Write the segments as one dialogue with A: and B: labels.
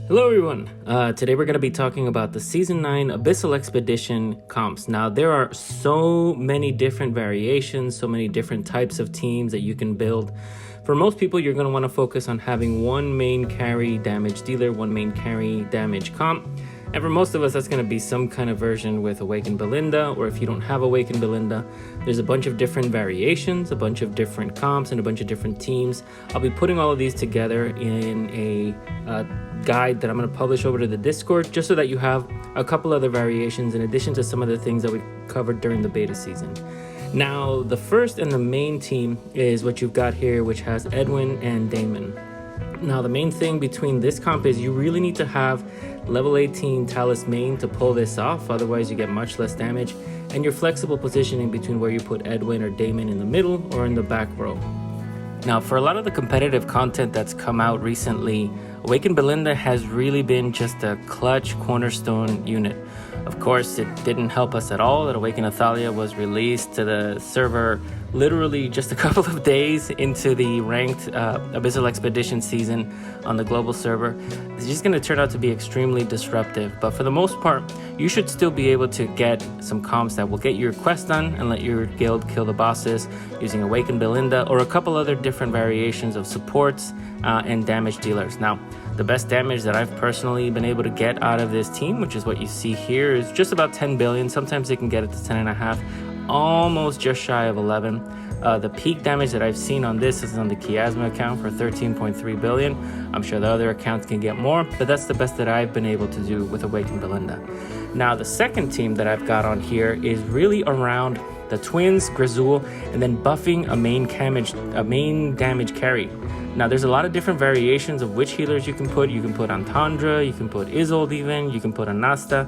A: Hello everyone, today we're going to be talking about the Season 9 Abyssal Expedition comps. Now there are so many different variations, so many different types of teams that you can build. For most people, you're going to want to focus on having one main carry damage dealer, one main carry damage comp. And for most of us, that's going to be some kind of version with Awakened Belinda, or if you don't have Awakened Belinda, there's a bunch of different variations, a bunch of different comps, and a bunch of different teams. I'll be putting all of these together in a guide that I'm going to publish over to the Discord, just so that you have a couple other variations in addition to some of the things that we covered during the beta season. Now, the first and the main team is what you've got here, which has Edwin and Damon. Now, the main thing between this comp is you really need to have level 18 Talus main to pull this off, otherwise you get much less damage, and your flexible positioning between where you put Edwin or Damon in the middle or in the back row. Now, for a lot of the competitive content that's come out recently, Awakened Belinda has really been just a clutch cornerstone unit. Of course, it didn't help us at all that Awakened Athalia was released to the server literally just a couple of days into the ranked Abyssal Expedition season on the global server. It's just going to turn out to be extremely disruptive, but for the most part, you should still be able to get some comps that will get your quest done and let your guild kill the bosses using Awakened Belinda or a couple other different variations of supports and damage dealers. Now, the best damage that I've personally been able to get out of this team, which is what you see here, is just about 10 billion. Sometimes they can get it to 10.5, almost just shy of 11. The peak damage that I've seen on this is on the Chiasma account for 13.3 billion. I'm sure the other accounts can get more, but that's the best that I've been able to do with Awakened Belinda. Now, the second team that I've got on here is really around the twins, Grazul, and then buffing a main damage carry. Now, there's a lot of different variations of which healers you can put. You can put Antandra, you can put Isolde even, you can put Anasta.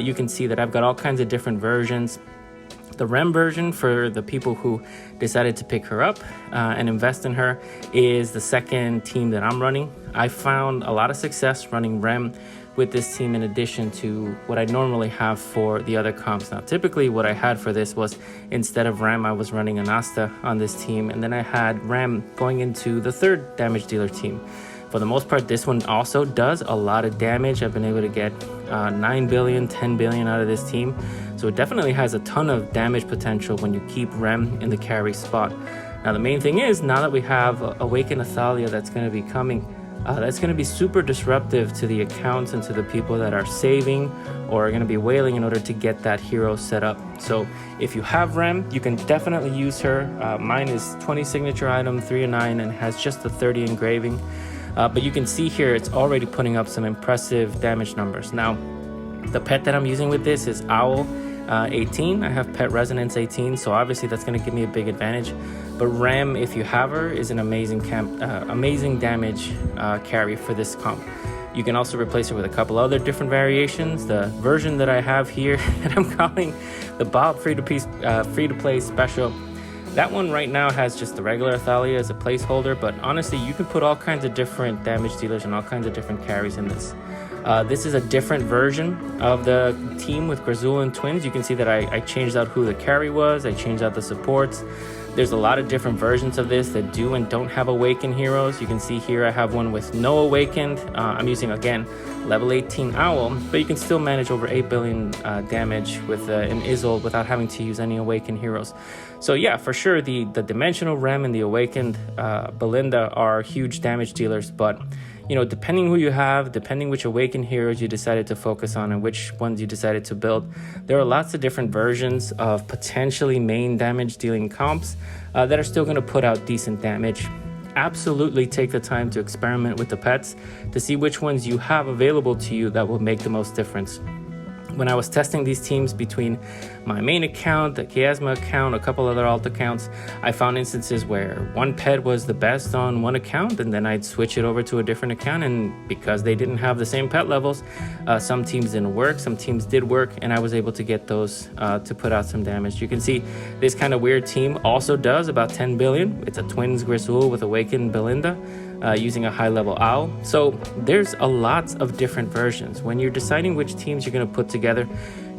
A: You can see that I've got all kinds of different versions. The Rem version, for the people who decided to pick her up and invest in her, is the second team that I'm running. I found a lot of success running Rem with this team in addition to what I normally have for the other comps. Now, typically what I had for this was, instead of Rem, I was running Anasta on this team, and then I had Rem going into the third damage dealer team. For the most part, this one also does a lot of damage. I've been able to get 9 billion, 10 billion out of this team. So it definitely has a ton of damage potential when you keep Rem in the carry spot. Now, the main thing is, now that we have Awakened Athalia that's going to be coming, that's going to be super disruptive to the accounts and to the people that are saving or are going to be wailing in order to get that hero set up. So if you have Rem, you can definitely use her. Mine is 20 signature item, 3 and 9, and has just the 30 engraving. But you can see here, it's already putting up some impressive damage numbers. Now, the pet that I'm using with this is Owl 18. I have Pet Resonance 18, so obviously that's going to give me a big advantage. But Rem, if you have her, is an amazing damage carry for this comp. You can also replace her with a couple other different variations. The version that I have here, that I'm calling the Bob free-to-play special, that one right now has just the regular Athalia as a placeholder, but honestly, you can put all kinds of different damage dealers and all kinds of different carries in this. This is a different version of the team with Grazul and Twins. You can see that I changed out who the carry was, I changed out the supports. There's a lot of different versions of this that do and don't have Awakened heroes. You can see here I have one with no Awakened. I'm using, again, level 18 Owl, but you can still manage over 8 billion damage with an Isolde without having to use any Awakened heroes. So yeah, for sure, the Dimensional Rem and the Awakened Belinda are huge damage dealers, but you know, depending who you have, depending which Awakened heroes you decided to focus on and which ones you decided to build, there are lots of different versions of potentially main damage dealing comps that are still going to put out decent damage. Absolutely take the time to experiment with the pets to see which ones you have available to you that will make the most difference. When I was testing these teams between my main account, the Chiasma account, a couple other alt accounts, I found instances where one pet was the best on one account, and then I'd switch it over to a different account, and because they didn't have the same pet levels, some teams didn't work, some teams did work, and I was able to get those to put out some damage. You can see this kind of weird team also does about 10 billion. It's a Twins Grazul with Awakened Belinda. Using a high-level Owl. So there's a lot of different versions. When you're deciding which teams you're going to put together,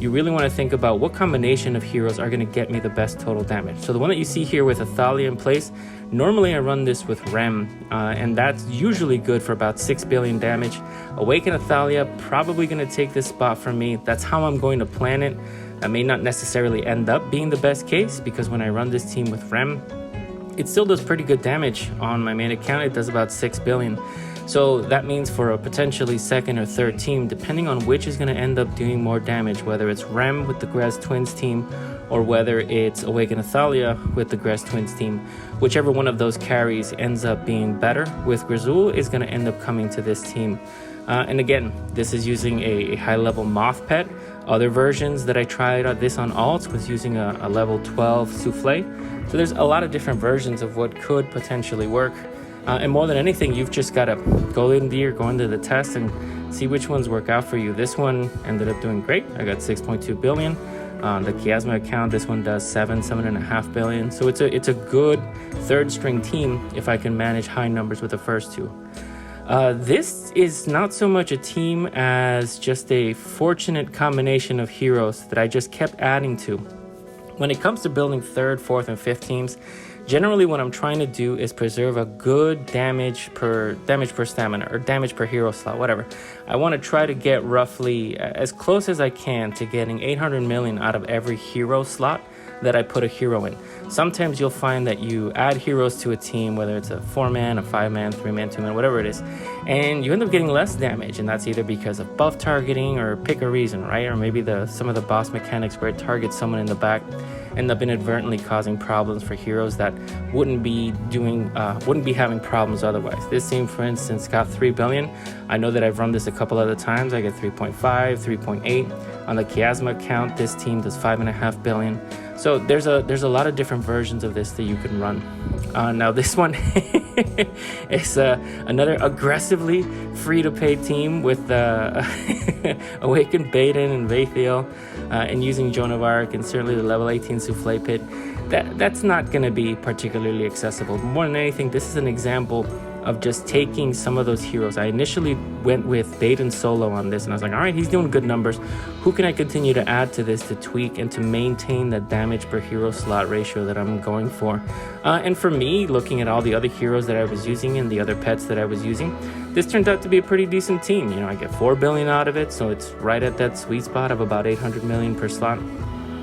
A: you really want to think about what combination of heroes are going to get me the best total damage. So the one that you see here with Athalia in place, normally I run this with Rem, and that's usually good for about 6 billion damage. Awaken Athalia, probably going to take this spot from me. That's how I'm going to plan it. That may not necessarily end up being the best case, because when I run this team with Rem, it still does pretty good damage on my main account. It does about 6 billion. So that means for a potentially second or third team, depending on which is going to end up doing more damage, whether it's Rem with the Grez Twins team or whether it's Awaken Athalia with the Grez Twins team, whichever one of those carries ends up being better with Grizul is going to end up coming to this team. And again, this is using a high-level Moth pet. Other versions that I tried this on alts was using a level 12 Souffle. So there's a lot of different versions of what could potentially work. And more than anything, you've just got to go into the test and see which ones work out for you. This one ended up doing great. I got 6.2 billion. On the Chiasma account, this one does 7.5 billion. So it's a good third string team if I can manage high numbers with the first two. This is not so much a team as just a fortunate combination of heroes that I just kept adding to. When it comes to building third, fourth, and fifth teams, generally what I'm trying to do is preserve a good damage per stamina or damage per hero slot, whatever. I want to try to get roughly as close as I can to getting 800 million out of every hero slot that I put a hero in. Sometimes you'll find that you add heroes to a team, whether it's a 4-man, a 5-man, 3-man, 2-man, whatever it is, and you end up getting less damage, and that's either because of buff targeting or pick a reason, right? Or maybe some of the boss mechanics where it targets someone in the back end up inadvertently causing problems for heroes that wouldn't be having problems otherwise. This team, for instance, got 3 billion. I know that I've run this a couple other times. I get 3.5, 3.8. On the Chiasma account, this team does 5.5 billion. So there's a lot of different versions of this that you can run. Now this one is another aggressively free-to-pay team with Awakened Baden and Vathiel, and using Joan of Arc and certainly the level 18 Souffle Pit. That's not going to be particularly accessible. More than anything, this is an example of just taking some of those heroes. I initially went with Baden solo on this, and I was like, all right, he's doing good numbers. Who can I continue to add to this to tweak and to maintain the damage per hero slot ratio that I'm going for? And for me, looking at all the other heroes that I was using and the other pets that I was using, this turned out to be a pretty decent team. You know, I get 4 billion out of it, so it's right at that sweet spot of about 800 million per slot.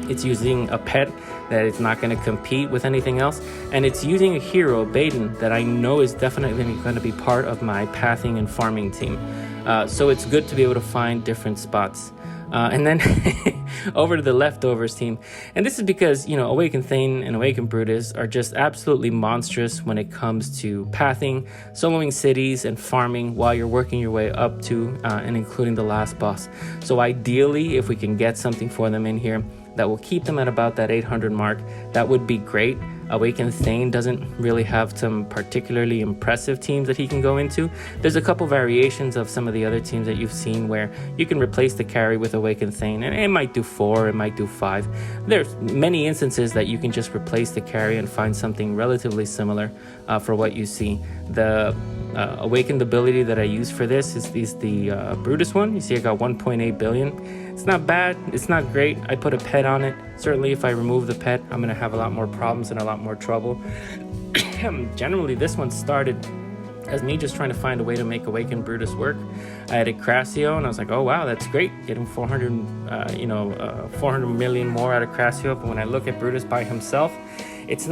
A: It's using a pet that is not going to compete with anything else, and it's using a hero, Baden, that I know is definitely going to be part of my pathing and farming team. So it's good to be able to find different spots. And then over to the leftovers team. And this is because, you know, Awakened Thane and Awakened Brutus are just absolutely monstrous when it comes to pathing, soloing cities, and farming while you're working your way up to and including the last boss. So ideally, if we can get something for them in here that will keep them at about that 800 mark, that would be great. Awakened Thane doesn't really have some particularly impressive teams that he can go into. There's a couple variations of some of the other teams that you've seen where you can replace the carry with Awakened Thane, and it might do 4, it might do 5. There's many instances that you can just replace the carry and find something relatively similar for what you see. The Awakened ability that I use for this is the Brutus one. You see I got 1.8 billion. It's not bad, it's not great. I put a pet on it. Certainly if I remove the pet, I'm going to have a lot more problems and a lot more trouble. Generally, this one started as me just trying to find a way to make Awakened Brutus work. I added Crassio, and I was like, oh wow, that's great, getting 400 million more out of Crassio. But when I look at Brutus by himself, it's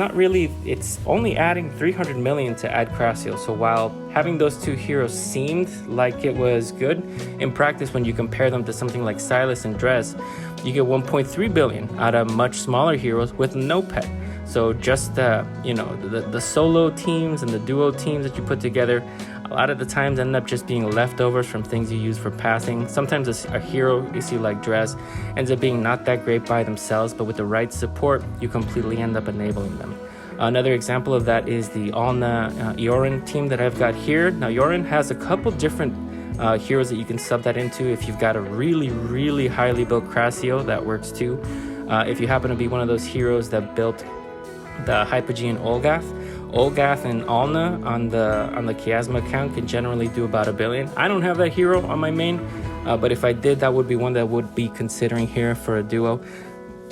A: only adding 300 million to add Crassio. So while having those two heroes seemed like it was good, in practice, when you compare them to something like Silas and Drez, you get 1.3 billion out of much smaller heroes with no pet. So just the solo teams and the duo teams that you put together, a lot of the times end up just being leftovers from things you use for passing. Sometimes a hero you see like Drez ends up being not that great by themselves, but with the right support, you completely end up enabling them. Another example of that is the Alna Iorin team that I've got here. Now Iorin has a couple different heroes that you can sub that into. If you've got a really, really highly built Crassio, that works too. If you happen to be one of those heroes that built the Hypogean Olgath and Alna on the Chiasma account can generally do about 1 billion. I don't have that hero on my main, But if I did, that would be one that I would be considering here for a duo,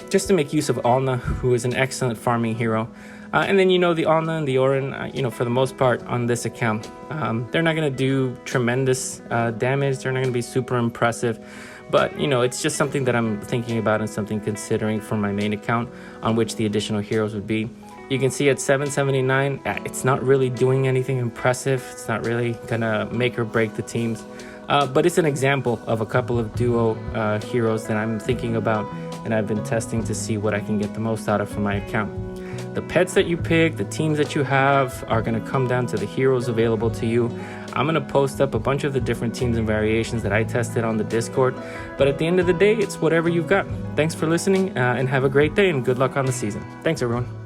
A: just to make use of Alna, who is an excellent farming hero. And then, the Alna and the Orin, for the most part on this account, they're not going to do tremendous damage. They're not going to be super impressive. But, it's just something that I'm thinking about and something considering for my main account on which the additional heroes would be. You can see at 779, it's not really doing anything impressive. It's not really going to make or break the teams. But it's an example of a couple of duo heroes that I'm thinking about, and I've been testing to see what I can get the most out of for my account. The pets that you pick, the teams that you have are going to come down to the heroes available to you. I'm going to post up a bunch of the different teams and variations that I tested on the Discord. But at the end of the day, it's whatever you've got. Thanks for listening and have a great day and good luck on the season. Thanks, everyone.